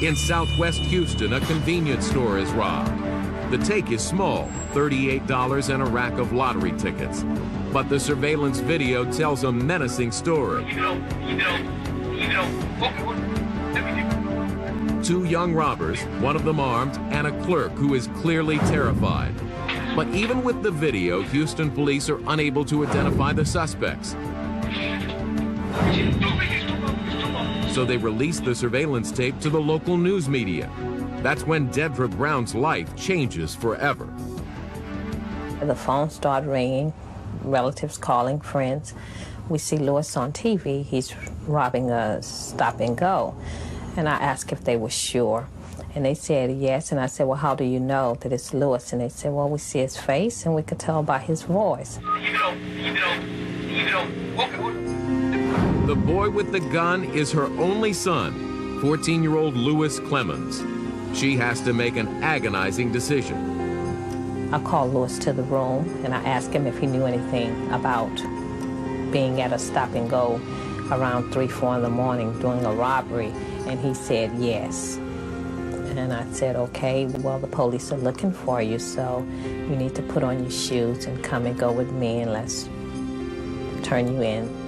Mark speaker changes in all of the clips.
Speaker 1: In southwest Houston, a convenience store is robbed. The take is small, $38 and a rack of lottery tickets. But the surveillance video tells a menacing story. Two young robbers, one of them armed, and a clerk who is clearly terrified. But even with the video, Houston police are unable to identify the suspects. So they release the surveillance tape to the local news media. That's when Dedra Brown's life changes forever.
Speaker 2: The phone started ringing, relatives calling, friends. We see Lewis on TV. He's robbing a Stop and Go. And I asked if they were sure. And they said yes. And I said, well, how do you know that it's Lewis? And they said, well, we see his face and we could tell by his voice.
Speaker 1: The boy with the gun is her only son, 14-year-old Lewis Clemens. She has to make an agonizing decision.
Speaker 2: I called Lewis to the room and I asked him if he knew anything about being at a Stop and Go around 3, 4 in the morning doing a robbery, and he said yes. And I said, okay, well, the police are looking for you, so you need to put on your shoes and come and go with me and let's turn you in.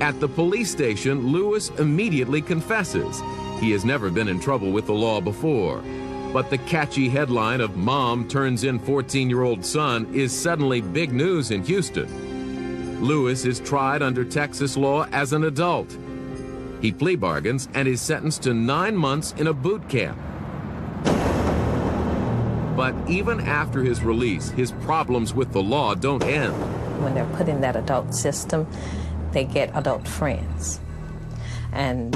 Speaker 1: At the police station, Lewis immediately confesses. He has never been in trouble with the law before. But the catchy headline of "Mom turns in 14-year-old son" is suddenly big news in Houston. Lewis is tried under Texas law as an adult. He plea bargains and is sentenced to 9 months in a boot camp. But even after his release, his problems with the law don't end.
Speaker 2: When they're put in that adult system, they get adult friends. And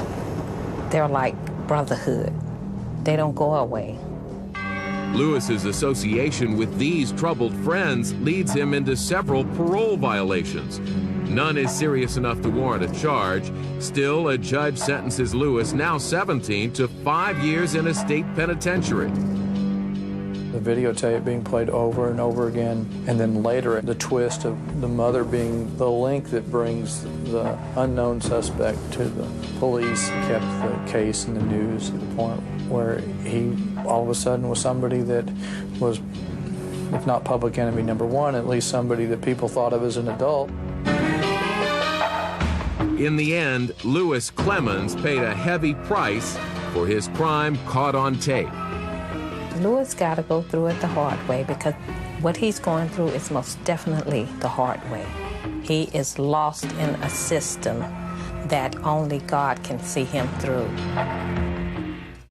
Speaker 2: they're like brotherhood. They don't go away.
Speaker 1: Lewis's association with these troubled friends leads him into several parole violations. None is serious enough to warrant a charge. Still, a judge sentences Lewis, now 17, to 5 years in a state penitentiary.
Speaker 3: The videotape being played over and over again, and then later the twist of the mother being the link that brings the unknown suspect to the police kept the case in the news to the point where he all of a sudden was somebody that was, if not public enemy number one, at least somebody that people thought of as an adult.
Speaker 1: In the end, Lewis Clemens paid a heavy price for his crime caught on tape.
Speaker 2: Lewis got to go through it the hard way, because what he's going through is most definitely the hard way. He is lost in a system that only God can see him through.